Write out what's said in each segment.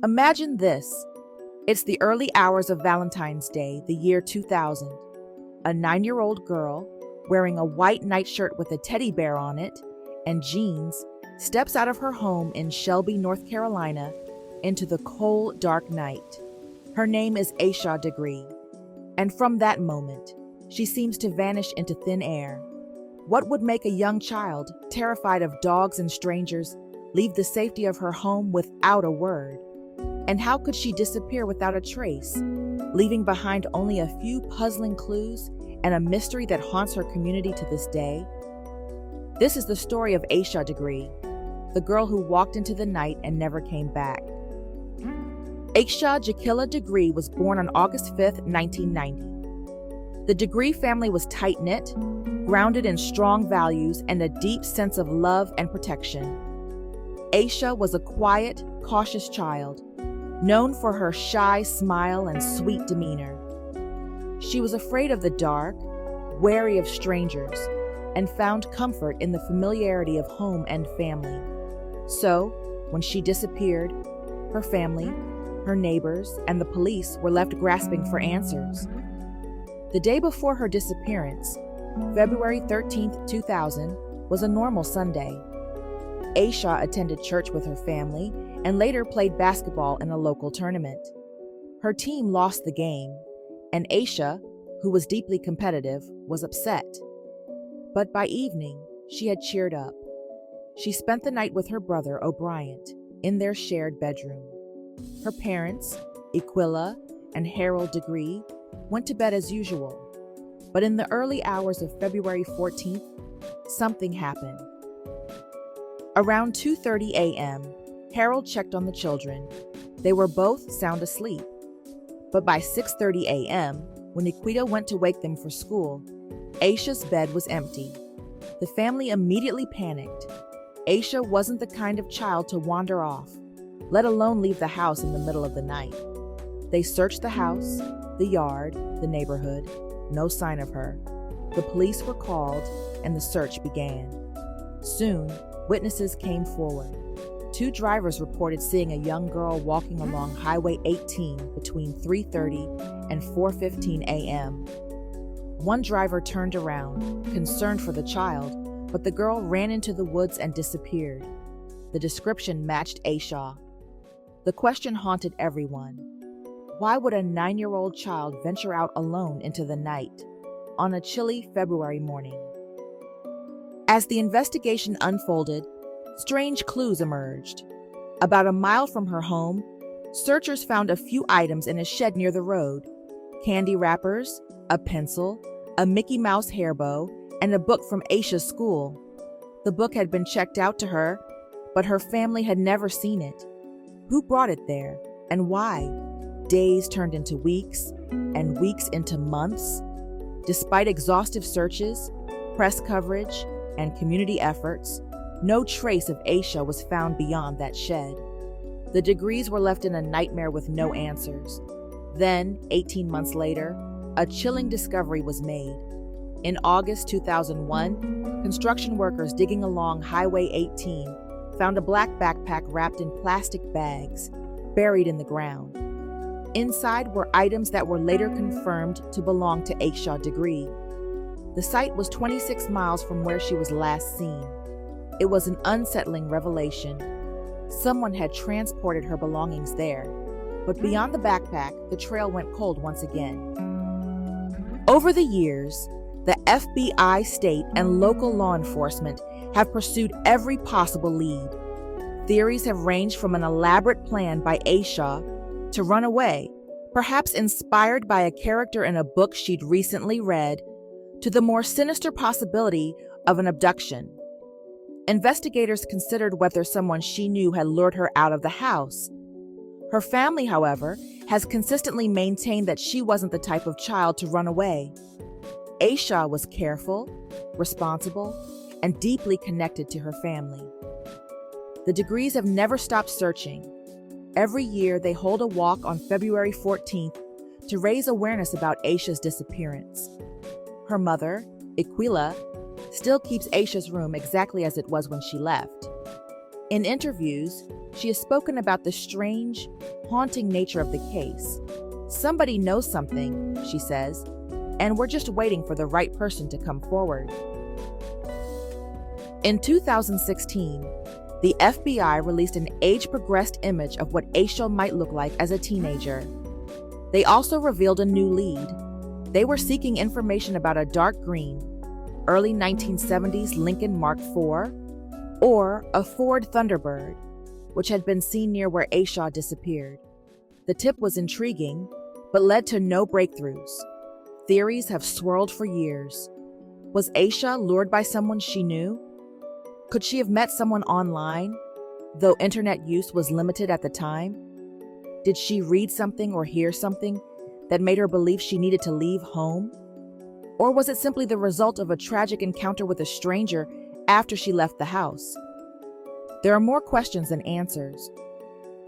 Imagine this. It's the early hours of Valentine's Day, the year 2000. A 9-year-old girl, wearing a white nightshirt with a teddy bear on it and jeans, steps out of her home in Shelby, North Carolina, into the cold, dark night. Her name is Asha Degree, and from that moment, she seems to vanish into thin air. What would make a young child, terrified of dogs and strangers, leave the safety of her home without a word? And how could she disappear without a trace, leaving behind only a few puzzling clues and a mystery that haunts her community to this day? This is the story of Asha Degree, the girl who walked into the night and never came back. Asha Degree was born on August 5, 1990. The Degree family was tight-knit, grounded in strong values and a deep sense of love and protection. Asha was a quiet, cautious child, known for her shy smile and sweet demeanor. She was afraid of the dark, wary of strangers, and found comfort in the familiarity of home and family. So, when she disappeared, her family, her neighbors, and the police were left grasping for answers. The day before her disappearance, February 13, 2000, was a normal Sunday. Asha attended church with her family and later played basketball in a local tournament. Her team lost the game, and Asha, who was deeply competitive, was upset. But by evening, she had cheered up. She spent the night with her brother, O'Brien, in their shared bedroom. Her parents, Aquila and Harold Degree, went to bed as usual. But in the early hours of February 14th, something happened. Around 2:30 a.m., Harold checked on the children. They were both sound asleep. But by 6:30 a.m., when Aquila went to wake them for school, Asha's bed was empty. The family immediately panicked. Asha wasn't the kind of child to wander off, let alone leave the house in the middle of the night. They searched the house, the yard, the neighborhood. No sign of her. The police were called, and the search began. Soon, witnesses came forward. 2 drivers reported seeing a young girl walking along Highway 18 between 3:30 and 4:15 a.m. One driver turned around, concerned for the child, but the girl ran into the woods and disappeared. The description matched Asha. The question haunted everyone. Why would a 9-year-old child venture out alone into the night on a chilly February morning? As the investigation unfolded, strange clues emerged. About a mile from her home, searchers found a few items in a shed near the road: candy wrappers, a pencil, a Mickey Mouse hairbow, and a book from Asha's school. The book had been checked out to her, but her family had never seen it. Who brought it there, and why? Days turned into weeks, and weeks into months. Despite exhaustive searches, press coverage, and community efforts, no trace of Asha was found beyond that shed. The Degrees were left in a nightmare with no answers. Then, 18 months later, a chilling discovery was made. In August 2001, construction workers digging along Highway 18 found a black backpack wrapped in plastic bags, buried in the ground. Inside were items that were later confirmed to belong to Asha Degree. The site was 26 miles from where she was last seen. It was an unsettling revelation. Someone had transported her belongings there, but beyond the backpack, the trail went cold once again. Over the years, the FBI, state, and local law enforcement have pursued every possible lead. Theories have ranged from an elaborate plan by Asha to run away, perhaps inspired by a character in a book she'd recently read, to the more sinister possibility of an abduction. Investigators considered whether someone she knew had lured her out of the house. Her family, however, has consistently maintained that she wasn't the type of child to run away. Asha was careful, responsible, and deeply connected to her family. The Degrees have never stopped searching. Every year, they hold a walk on February 14th to raise awareness about Asha's disappearance. Her mother, Aquila, still keeps Asha's room exactly as it was when she left. In interviews, she has spoken about the strange, haunting nature of the case. "Somebody knows something," she says, "and we're just waiting for the right person to come forward." In 2016, the FBI released an age-progressed image of what Asha might look like as a teenager. They also revealed a new lead. They were seeking information about a dark green, early 1970s Lincoln Mark IV, or a Ford Thunderbird, which had been seen near where Asha disappeared. The tip was intriguing, but led to no breakthroughs. Theories have swirled for years. Was Asha lured by someone she knew? Could she have met someone online, though internet use was limited at the time? Did she read something or hear something that made her believe she needed to leave home? Or was it simply the result of a tragic encounter with a stranger after she left the house? There are more questions than answers.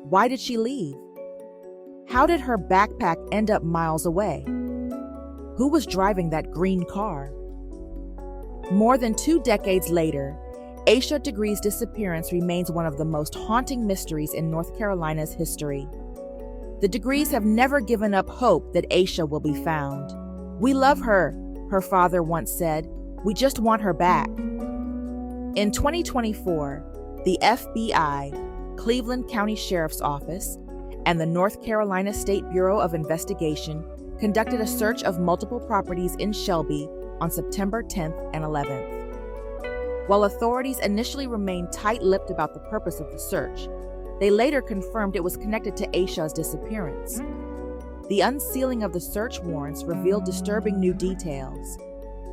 Why did she leave? How did her backpack end up miles away? Who was driving that green car? More than 2 decades later, Asha Degree's disappearance remains one of the most haunting mysteries in North Carolina's history. The Degrees have never given up hope that Asha will be found. "We love her," her father once said. "We just want her back." In 2024, the FBI, Cleveland County Sheriff's Office, and the North Carolina State Bureau of Investigation conducted a search of multiple properties in Shelby on September 10th and 11th. While authorities initially remained tight-lipped about the purpose of the search, they later confirmed it was connected to Asha's disappearance. The unsealing of the search warrants revealed disturbing new details.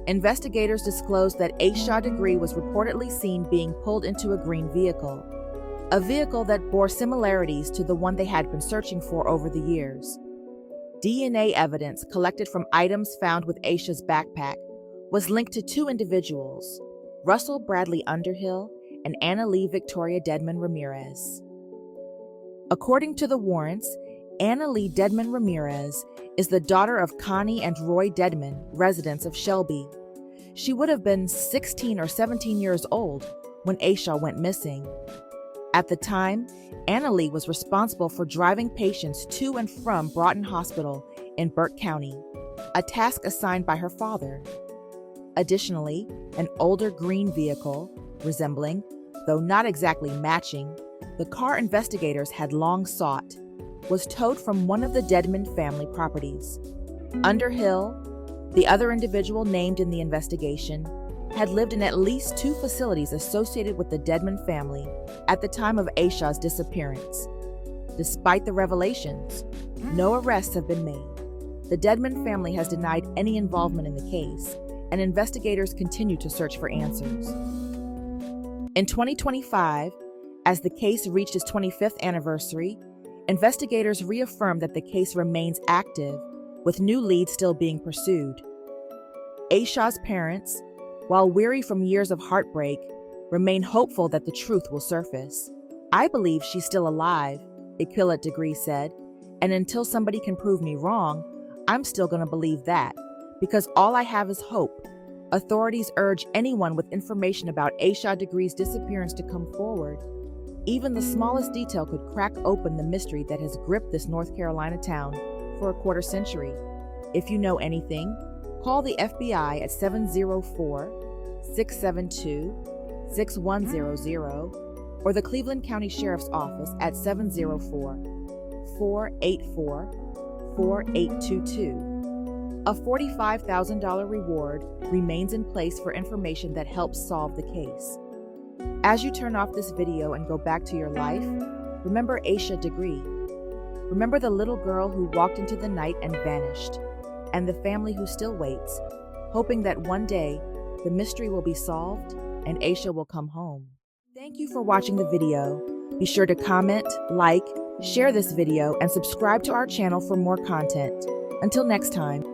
Investigators disclosed that Asha Degree was reportedly seen being pulled into a green vehicle, a vehicle that bore similarities to the one they had been searching for over the years. DNA evidence collected from items found with Asha's backpack was linked to 2 individuals, Russell Bradley Underhill and Anna Lee Victoria Dedman Ramirez. According to the warrants, Anna Lee Dedman Ramirez is the daughter of Connie and Roy Dedman, residents of Shelby. She would have been 16 or 17 years old when Asha went missing. At the time, Anna Lee was responsible for driving patients to and from Broughton Hospital in Burke County, a task assigned by her father. Additionally, an older green vehicle, resembling, though not exactly matching, the car investigators had long sought, was towed from one of the Dedman family properties. Underhill, the other individual named in the investigation, had lived in at least 2 facilities associated with the Dedman family at the time of Asha's disappearance. Despite the revelations, no arrests have been made. The Dedman family has denied any involvement in the case, and investigators continue to search for answers. In 2025, as the case reached its 25th anniversary, investigators reaffirmed that the case remains active, with new leads still being pursued. Asha's parents, while weary from years of heartbreak, remain hopeful that the truth will surface. "I believe she's still alive," Asha Degree said, "and until somebody can prove me wrong, I'm still going to believe that, because all I have is hope." Authorities urge anyone with information about Asha Degree's disappearance to come forward. Even the smallest detail could crack open the mystery that has gripped this North Carolina town for a quarter century. If you know anything, call the FBI at 704-672-6100 or the Cleveland County Sheriff's Office at 704-484-4822. A $45,000 reward remains in place for information that helps solve the case. As you turn off this video and go back to your life, remember Asha Degree. Remember the little girl who walked into the night and vanished, and the family who still waits, hoping that one day the mystery will be solved and Asha will come home. Thank you for watching the video. Be sure to comment, like, share this video, and subscribe to our channel for more content. Until next time.